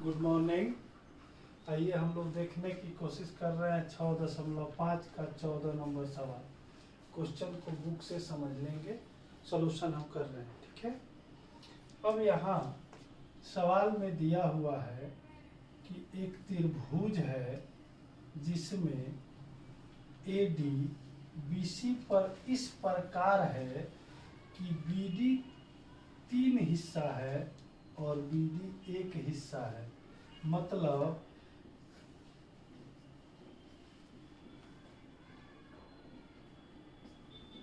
Good morning. आइए हम लोग देखने की कोशिश कर रहे हैं 6.5 का 14 नंबर सवाल। क्वेश्चन को बुक से समझ लेंगे, सॉल्यूशन हम कर रहे हैं, ठीक है। अब यहाँ सवाल में दिया हुआ है कि एक त्रिभुज है जिसमें AD BC पर इस प्रकार है कि BD 3 हिस्सा है और BD 1 हिस्सा है। मतलब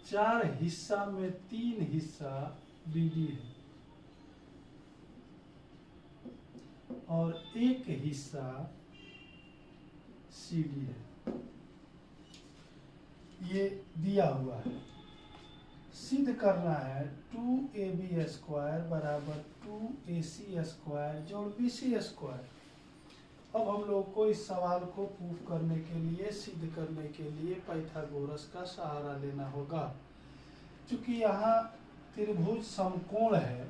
चार हिस्सा में 3 हिस्सा BD है और 1 हिस्सा CD है। ये दिया हुआ है, सिद्ध करना है 2AB स्क्वायर बराबर 2AC स्क्वायर जोड़ BC स्क्वायर। अब हम लोग को इस सवाल को प्रूफ करने के लिए, सिद्ध करने के लिए पाइथागोरस का सहारा लेना होगा। चूंकि यहाँ त्रिभुज समकोण है,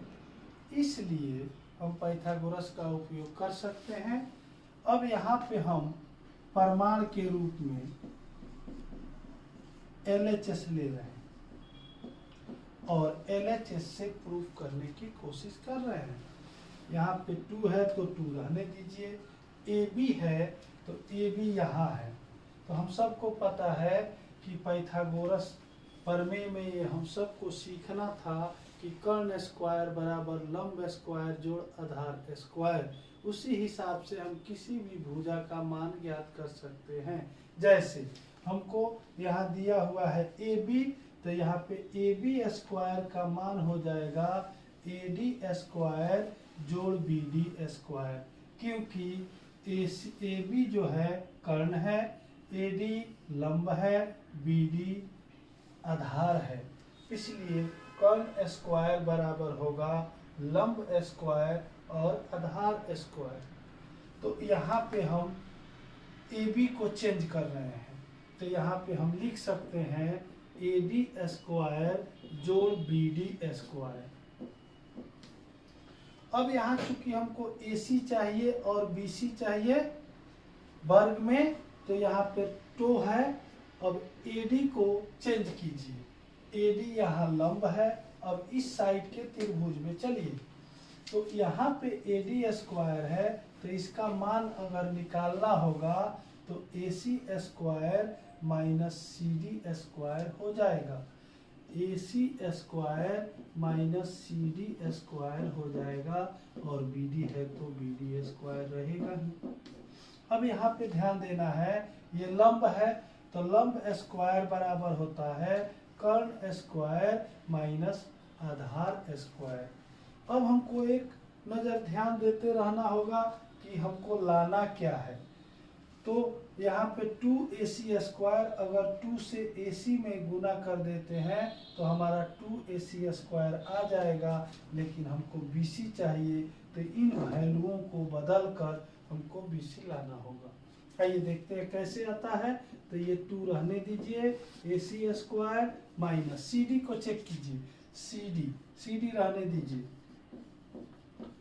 इसलिए हम पाइथागोरस का उपयोग कर सकते हैं। अब यहाँ पे हम प्रमाण के रूप में LHS ले रहे हैं और LHS से प्रूफ करने की कोशिश कर रहे हैं। यहाँ पे 2 है तो 2 रहने दीजिए, AB है तो AB यहाँ है। तो हम सबको पता है कि पाइथागोरस प्रमेय में ये हम सबको सीखना था कि कर्ण स्क्वायर बराबर लंब स्क्वायर जोड़ आधार स्क्वायर। उसी हिसाब से हम किसी भी भुजा का मान ज्ञात कर सकते हैं। जैसे हमको यहाँ दिया हुआ है AB, तो यहाँ पे AB स्क्वायर का मान हो जाएगा AD स्क्वायर जोड़ BD स्क्वायर, क्योंकि AB जो है कर्ण है, AD लंब है, BD आधार है। इसलिए कर्ण स्क्वायर बराबर होगा लंब स्क्वायर और आधार स्क्वायर। तो यहाँ पे हम AB को चेंज कर रहे हैं, तो यहाँ पे हम लिख सकते हैं AD स्क्वायर जोड़ BD स्क्वायर। अब यहाँ चूंकि हमको AC चाहिए और BC चाहिए वर्ग में, तो यहाँ पे 2 है। अब AD को चेंज कीजिए, AD यहाँ लंब है। अब इस साइड के त्रिभुज में चलिए, तो यहाँ पे AD स्क्वायर है, तो इसका मान अगर निकालना होगा तो AC square minus CD square हो जाएगा। AC square minus CD square हो जाएगा और BD है तो BD स्क्वायर रहेगा ही। अब यहाँ पे ध्यान देना है, ये लंब है तो लंब स्क्वायर बराबर होता है कर्ण स्क्वायर माइनस आधार स्क्वायर। अब हमको एक नज़र ध्यान देते रहना होगा कि हमको लाना क्या है। तो यहाँ पे 2AC स्क्वायर अगर 2 से AC में गुना कर देते हैं तो हमारा 2AC स्क्वायर आ जाएगा, लेकिन हमको BC चाहिए, तो इन वैल्यूओं को बदल कर हमको BC लाना होगा। आइए देखते हैं कैसे आता है। तो ये 2 रहने दीजिए, AC स्क्वायर माइनस CD को चेक कीजिए, CD रहने दीजिए,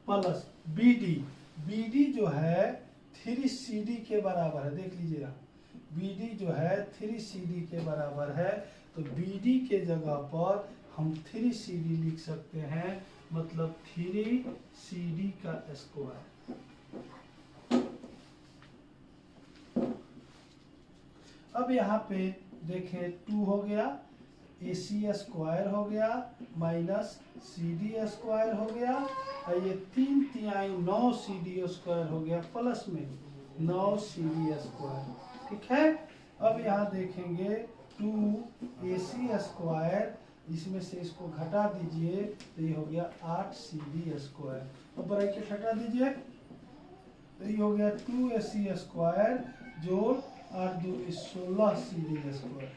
प्लस BD जो है 3CD के बराबर है। देख लीजिएगा, BD जो है 3CD के बराबर है, तो BD के जगह पर हम 3CD लिख सकते हैं, मतलब 3CD का स्क्वायर। अब यहाँ पे देखें 2 हो गया, AC स्क्वायर हो गया माइनस CD स्क्वायर हो गया, और ये 3 तिहाई 9 CD स्क्वायर हो गया, प्लस में 9 CD स्क्वायर। ठीक है। अब यहाँ देखेंगे 2AC स्क्वायर, इसमें से इसको घटा दीजिए तो ये हो गया 8 CD स्क्वायर। अब ब्रैकेट हटा दीजिए, तो ये हो गया 2AC स्क्वायर जोड़ 8 2 16 CD स्क्वायर।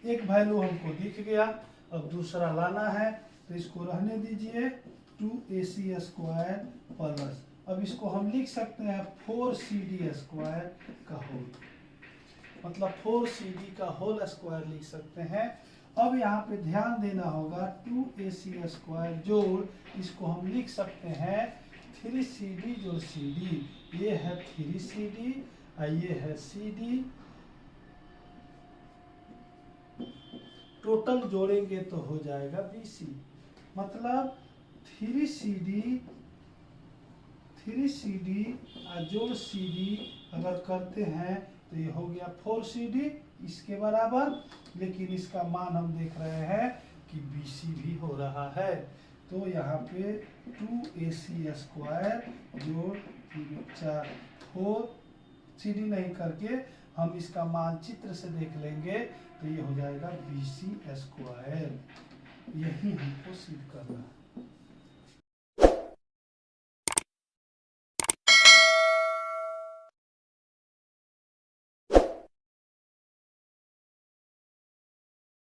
एक वैल्यू हमको दिख गया। अब दूसरा लाना है, तो इसको रहने दीजिए 2AC स्क्वायर प्लस, अब इसको हम लिख सकते हैं 4CD स्क्वायर का होल, मतलब 4CD का होल स्क्वायर लिख सकते हैं। अब यहाँ पे ध्यान देना होगा 2AC स्क्वायर जोड़, इसको हम लिख सकते हैं 3CD जोड़ CD, ये है 3CD, ये है CD, टोटल जोड़ेंगे तो हो जाएगा BC। मतलब 3CD जोड़ CD अगर करते हैं तो ये हो गया 4CD इसके बराबर, लेकिन इसका मान हम देख रहे हैं कि BC भी हो रहा है। तो यहाँ पे 2AC² जोड़ 4 4CD नहीं करके हम इसका मानचित्र से देख लेंगे तो ये हो जाएगा BC²। यही हमको सिद्ध करना है।